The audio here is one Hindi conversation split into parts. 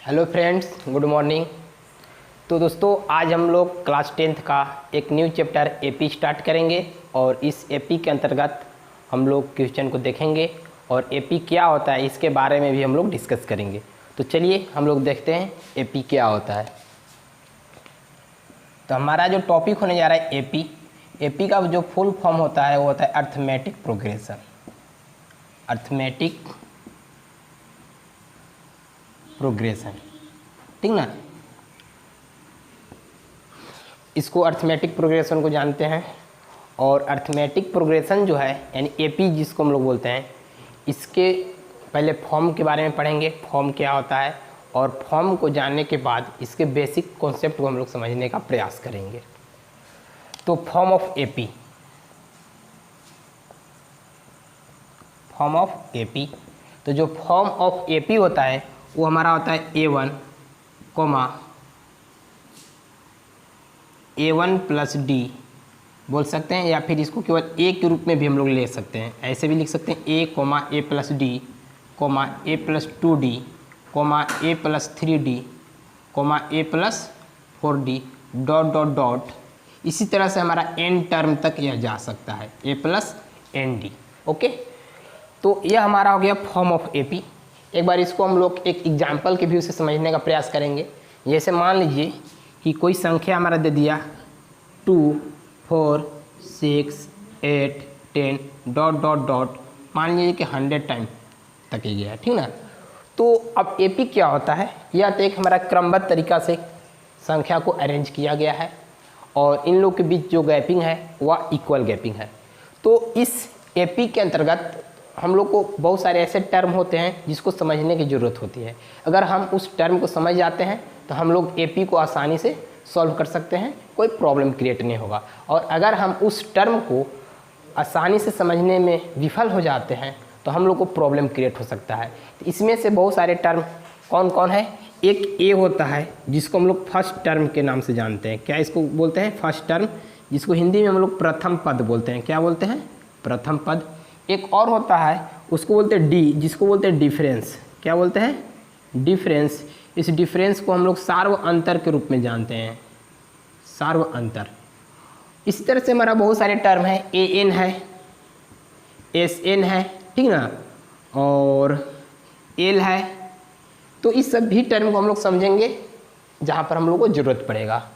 Hello friends, good morning. तो दोस्तों, आज हम लोग क्लास 10th का एक न्यू चैप्टर एपी स्टार्ट करेंगे और इस एपी के अंतर्गत हम लोग क्वेश्चन को देखेंगे और एपी क्या होता है इसके बारे में भी हम लोग डिस्कस करेंगे। तो चलिए हम लोग देखते हैं एपी क्या होता है। तो हमारा जो टॉपिक होने जा रहा है एपी का जो फुल फॉर्म होता है वो होता है अर्थमेटिक प्रोग्रेशन। अर्थमेटिक प्रोग्रेशन, ठीक ना। इसको अर्थमेटिक प्रोग्रेशन को जानते हैं। और अर्थमेटिक प्रोग्रेशन जो है यानी एपी जिसको हम लोग बोलते हैं, इसके पहले फॉर्म के बारे में पढ़ेंगे, फॉर्म क्या होता है, और फॉर्म को जानने के बाद इसके बेसिक कॉन्सेप्ट को हम लोग समझने का प्रयास करेंगे। तो form of AP, form of AP, तो जो फॉर्म ऑफ एपी होता है वो हमारा होता है A1, A1 प्लस डी बोल सकते हैं, या फिर इसको केवल ए के रूप में भी हम लोग ले सकते हैं। ऐसे भी लिख सकते हैं A plus D, A plus 2D, A plus 3D, A plus 4D, dot dot dot. इसी तरह से हमारा n टर्म तक यह जा सकता है, A प्लस ND। ओके, तो यह हमारा हो गया फॉर्म ऑफ एपी। एक बार इसको हम लोग एक एग्जाम्पल के व्यू से समझने का प्रयास करेंगे। जैसे मान लीजिए कि कोई संख्या हमारा दे दिया 2, 4, 6, 8, 10 डॉट डॉट डॉट, मान लीजिए कि 100 टाइम तक ही गया है, ठीक ना। तो अब एपी क्या होता है, यह तो एक हमारा क्रमबद्ध तरीका से संख्या को अरेंज किया गया है और इन लोग के बीच जो गैपिंग है वह इक्वल गैपिंग है। तो इस एपी के अंतर्गत हम लोग को बहुत सारे ऐसे टर्म होते हैं जिसको समझने की ज़रूरत होती है। अगर हम उस टर्म को समझ जाते हैं तो हम लोग एपी को आसानी से सॉल्व कर सकते हैं, कोई प्रॉब्लम क्रिएट नहीं होगा। और अगर हम उस टर्म को आसानी से समझने में विफल हो जाते हैं तो हम लोग को प्रॉब्लम क्रिएट हो सकता है। तो इसमें से बहुत सारे टर्म कौन कौन है, एक ए होता है जिसको हम लोग फर्स्ट टर्म के नाम से जानते हैं। क्या इसको बोलते हैं? फर्स्ट टर्म, जिसको हिंदी में हम लोग प्रथम पद बोलते हैं। क्या बोलते हैं? प्रथम पद। एक और होता है उसको बोलते हैं डी, जिसको बोलते हैं डिफरेंस। क्या बोलते हैं? डिफरेंस। इस डिफरेंस को हम लोग सार्व अंतर के रूप में जानते हैं, सार्व अंतर। इसी तरह से हमारा बहुत सारे टर्म है, AN है, SN है, ठीक ना, और L है। तो इस सभी टर्म को हम लोग समझेंगे जहाँ पर हम लोग को ज़रूरत पड़ेगा।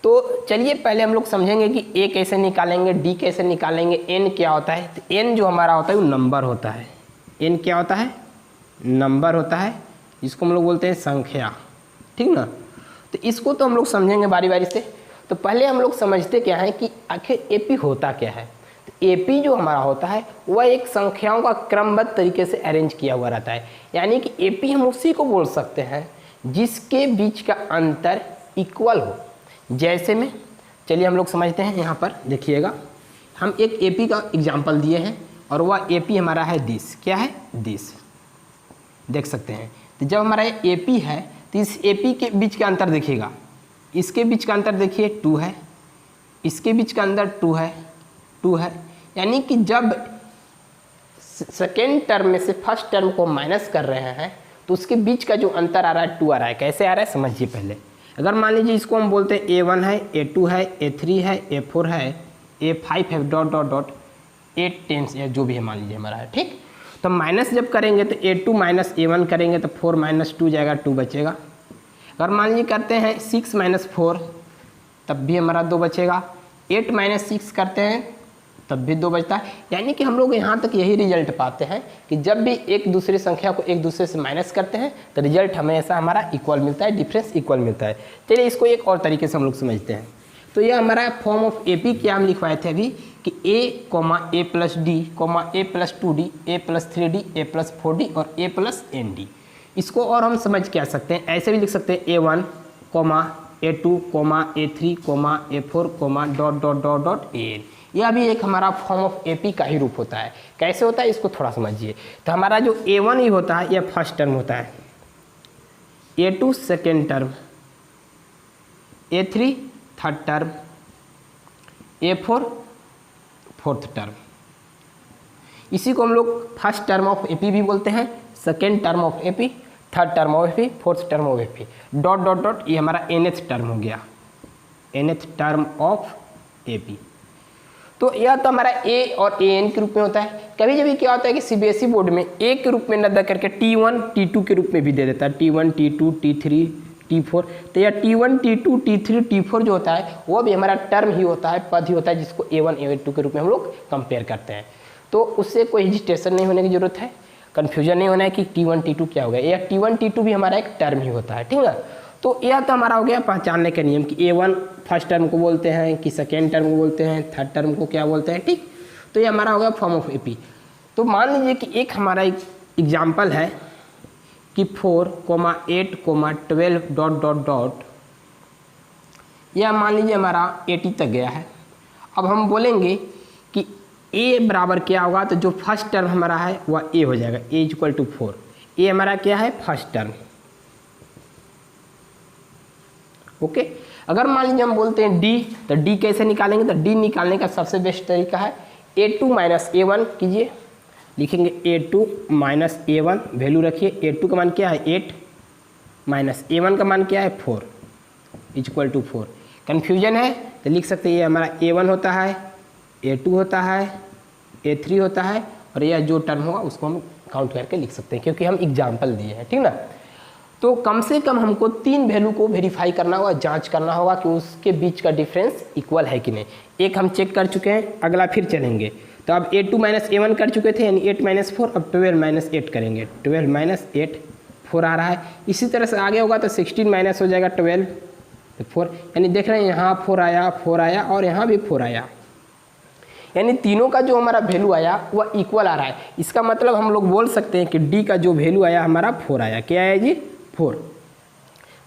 तो चलिए पहले हम लोग समझेंगे कि A कैसे निकालेंगे, D कैसे निकालेंगे, N क्या होता है। तो N जो हमारा होता है वो नंबर होता है। N क्या होता है? नंबर होता है, जिसको हम लोग बोलते हैं संख्या, ठीक ना। तो इसको तो हम लोग समझेंगे बारी बारी से। तो पहले हम लोग समझते क्या है कि आखिर एपी होता क्या है। तो एपी जो हमारा होता है वह एक संख्याओं का क्रमबद्ध तरीके से अरेंज किया हुआ रहता है। यानी कि एपी हम उसी को बोल सकते हैं जिसके बीच का अंतर इक्वल हो। जैसे में चलिए हम लोग समझते हैं। यहाँ पर देखिएगा, हम एक एपी का एग्जाम्पल दिए हैं और वह एपी हमारा है दिस। क्या है? दिस, देख सकते हैं। तो जब हमारा एपी है तो इस एपी के बीच का अंतर देखिएगा, इसके बीच का अंतर देखिए 2 है, इसके बीच का अंतर 2 है। यानी कि जब सेकेंड टर्म में से फर्स्ट टर्म को माइनस कर रहे हैं तो उसके बीच का जो अंतर आ रहा है 2 आ रहा है। कैसे आ रहा है समझिए पहले। अगर मान लीजिए इसको हम बोलते हैं A1 है, A2 है, A3 है, A4 है, A5 है, डॉट डॉट डॉट, A 10 या जो भी है मान लीजिए हमारा है, ठीक। तो माइनस जब करेंगे तो A2 माइनस A1 करेंगे तो 4 माइनस 2 जाएगा, 2 बचेगा। अगर मान लीजिए करते हैं 6 माइनस 4 तब भी हमारा 2 बचेगा। 8 माइनस 6 करते हैं तब भी 2 बचता है। यानी कि हम लोग यहाँ तक यही रिजल्ट पाते हैं कि जब भी एक दूसरी संख्या को एक दूसरे से माइनस करते हैं तो रिजल्ट हमेशा हमारा इक्वल मिलता है, डिफरेंस इक्वल मिलता है। चलिए इसको एक और तरीके से हम लोग समझते हैं। तो यह हमारा फॉर्म ऑफ एपी क्या हम लिखवाए थे अभी कि A plus D, A plus 2D, A plus 3D, A plus 4D और A प्लस ND। इसको और हम समझ क्या सकते हैं, ऐसे भी लिख सकते हैं A1, A2, A3, A4, dot dot dot dot AN। यह भी एक हमारा फॉर्म ऑफ एपी का ही रूप होता है। कैसे होता है इसको थोड़ा समझिए। तो हमारा जो A1 ही होता है यह फर्स्ट टर्म होता है, A2 second term, A3 third term, A4 fourth term. इसी को हम लोग फर्स्ट टर्म ऑफ एपी भी बोलते हैं, second term of AP, third term of AP, fourth term of AP, dot dot dot, ये हमारा nth टर्म हो गया, nth टर्म ऑफ एपी। तो यह तो हमारा ए और ए एन के रूप में होता है। कभी कभी क्या होता है कि सीबीएसई बोर्ड में ए के रूप में न करके T1 T2 के रूप में भी दे देता है, T1 T2 T3 T4। तो यह T1 T2 T3 T4 जो होता है वो भी हमारा टर्म ही होता है, पद ही होता है, जिसको A1 A2 के रूप में हम लोग कंपेयर करते हैं। तो उससे कोई हेजिटेशन नहीं होने की जरूरत है, कन्फ्यूजन नहीं होना है कि T1 T2 क्या हो गया। यह T1 T2 भी हमारा एक टर्म ही होता है, ठीक है। तो यह तो हमारा हो गया पहचानने का नियम कि A1 फर्स्ट टर्म को बोलते हैं, कि सेकेंड टर्म को बोलते हैं, थर्ड टर्म को क्या बोलते हैं, ठीक। तो ये हमारा हो गया फॉर्म ऑफ एपी। तो मान लीजिए कि एक हमारा एक एग्जाम्पल है कि 4, 8, 12 डॉट डॉट डॉट, यह मान लीजिए हमारा 80 तक गया है। अब हम बोलेंगे कि ए बराबर क्या होगा, तो जो फर्स्ट टर्म हमारा है वह ए हो जाएगा, ए इक्वल टू 4। ए हमारा क्या है, फर्स्ट टर्म, ओके। अगर मान लीजिए हम बोलते हैं डी, तो डी कैसे निकालेंगे, तो डी निकालने का सबसे बेस्ट तरीका है A2 माइनस A1 कीजिए, लिखेंगे A2 माइनस A1, वैल्यू रखिए, A2 का मान क्या है 8 माइनस A1 का मान क्या है 4 इक्वल टू 4। कन्फ्यूजन है तो लिख सकते हैं ये हमारा A1 होता है, A2 होता है, A3 होता है, और यह जो टर्म होगा उसको हम काउंट करके लिख सकते हैं, क्योंकि हम एग्जाम्पल दिए हैं, ठीक ना। तो कम से कम हमको 3 वैल्यू को वेरीफाई करना होगा, जांच करना होगा कि उसके बीच का डिफरेंस इक्वल है कि नहीं। एक हम चेक कर चुके हैं, अगला फिर चलेंगे। तो अब A2 माइनस A1 कर चुके थे, यानी 8 माइनस 4, अब 12 माइनस 8 करेंगे, 12 माइनस 8 4 आ रहा है। इसी तरह से आगे होगा तो 16 माइनस हो जाएगा 12 तो 4, यानी देख रहे हैं यहाँ 4 आया और यहाँ भी 4 आया, यानी तीनों का जो हमारा वैल्यू आया वह इक्वल आ रहा है। इसका मतलब हम लोग बोल सकते हैं कि डी का जो वैल्यू आया हमारा 4 आया। क्या आया जी, 4।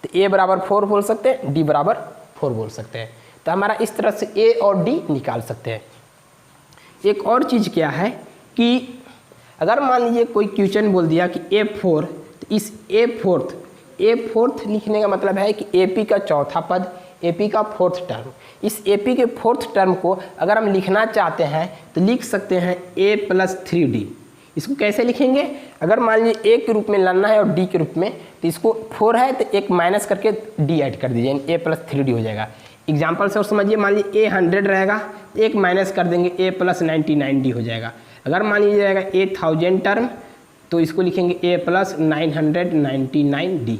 तो ए बराबर 4 बोल सकते हैं, डी बराबर 4 बोल सकते हैं। तो हमारा इस तरह से ए और डी निकाल सकते हैं। एक और चीज़ क्या है कि अगर मान लीजिए कोई क्वेश्चन बोल दिया कि A4, तो इस A4 लिखने का मतलब है कि AP का चौथा पद, AP का फोर्थ टर्म। इस AP के फोर्थ टर्म को अगर हम लिखना चाहते हैं तो लिख सकते हैं A प्लस 3D। इसको कैसे लिखेंगे, अगर मान लीजिए A के रूप में लाना है और D के रूप में, तो इसको 4 है तो एक माइनस करके D ऐड कर दीजिए, A प्लस 3D हो जाएगा। एग्जाम्पल से और समझिए, मान लीजिए A 100 रहेगा, एक माइनस कर देंगे, A प्लस 99D हो जाएगा। अगर मान लीजिए रहेगा A 1000 टर्म, तो इसको लिखेंगे A प्लस 999D।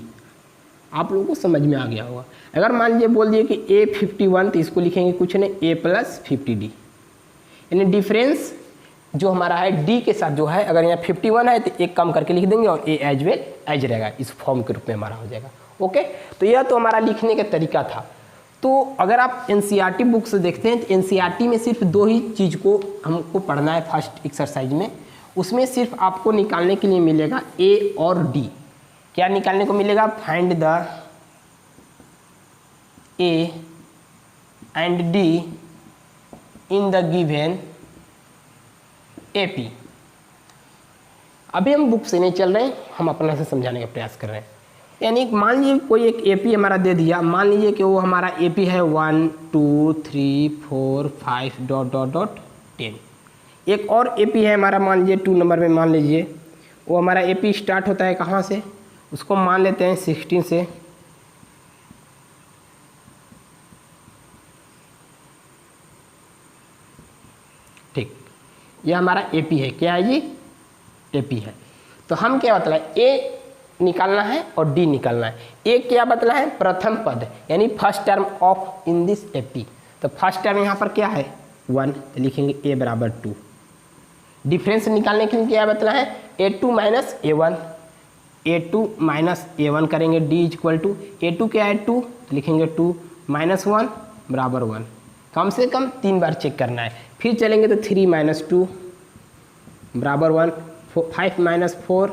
आप लोगों को समझ में आ गया होगा। अगर मान लीजिए बोल दिए कि A 51, तो इसको लिखेंगे कुछ नहीं, A प्लस 50D। यानी डिफरेंस जो हमारा है डी के साथ जो है, अगर यहाँ 51 है तो एक कम करके लिख देंगे और ए एज वेल एज रहेगा, इस फॉर्म के रूप में हमारा हो जाएगा। ओके, तो यह तो हमारा लिखने का तरीका था। तो अगर आप एनसीईआरटी बुक से देखते हैं तो एनसीईआरटी में सिर्फ 2 ही चीज़ को हमको पढ़ना है फर्स्ट एक्सरसाइज में। उसमें सिर्फ आपको निकालने के लिए मिलेगा ए और डी। क्या निकालने को मिलेगा, find the A and D in the given AP. अभी हम बुक से नहीं चल रहे हैं, हम अपना से समझाने का प्रयास कर रहे हैं। यानी मान लीजिए कोई एक एपी हमारा दे दिया, मान लीजिए कि वो हमारा एपी है 1 2 3 4 5 डॉट डॉट डॉट 10। एक और एपी है हमारा, मान लीजिए 2 नंबर में, मान लीजिए वो हमारा एपी स्टार्ट होता है कहाँ से, उसको मान लेते हैं 16 से, ठीक। यह हमारा एपी है। क्या है जी, एपी है। तो हम क्या बतलाएं, ए निकालना है और डी निकालना है। ए क्या बतला है, प्रथम पद, यानी first term of in this AP. तो फर्स्ट टर्म यहाँ पर क्या है 1, तो लिखेंगे ए बराबर 2। डिफरेंस निकालने के लिए क्या बतला है, A2 minus A1, A2 minus A1 करेंगे, डी इक्वल टू A2 क्या है 2, तो लिखेंगे 2 माइनस 1 बराबर 1। कम से कम 3 बार चेक करना है। फिर चलेंगे तो 3 माइनस 2 बराबर 1, 5 माइनस 4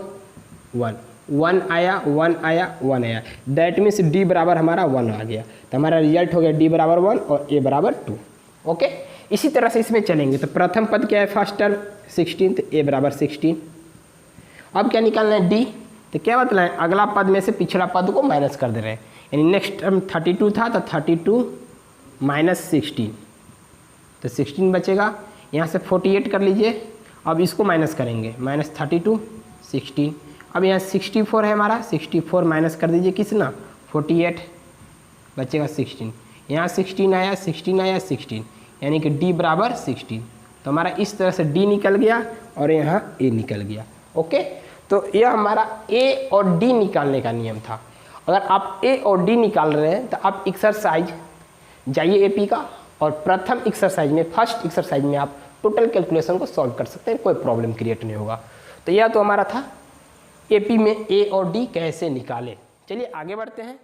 1, 1 आया 1 आया 1 आया, दैट मीन्स डी बराबर हमारा 1 आ गया। तो हमारा रिजल्ट हो गया डी बराबर 1 और ए बराबर 2। ओके, इसी तरह से इसमें चलेंगे। तो प्रथम पद क्या है, फर्स्ट टर्म 16, तो ए बराबर 16। अब क्या निकालना है, डी। तो क्या बतला है, अगला पद में से पिछला पद को माइनस कर दे रहे हैं, यानी नेक्स्ट टर्म 32 था तो 32 माइनस 16, तो 16 बचेगा। यहाँ से 48 कर लीजिए। अब इसको माइनस करेंगे, माइनस 32 16, अब यहाँ 64 है हमारा, 64 माइनस कर दीजिए कितना 48, बचेगा 16। यहाँ 16 आया 16 आया 16, यानी कि d बराबर 16। तो हमारा इस तरह से d निकल गया और यहाँ a निकल गया। ओके, तो यह हमारा a और d निकालने का नियम था। अगर आप a और d निकाल रहे हैं तो आप एक्सरसाइज जाइए एपी का, और प्रथम एक्सरसाइज में, फर्स्ट एक्सरसाइज में आप टोटल कैलकुलेशन को सॉल्व कर सकते हैं, कोई प्रॉब्लम क्रिएट नहीं होगा। तो यह तो हमारा था एपी में a और d कैसे निकालें। चलिए आगे बढ़ते हैं।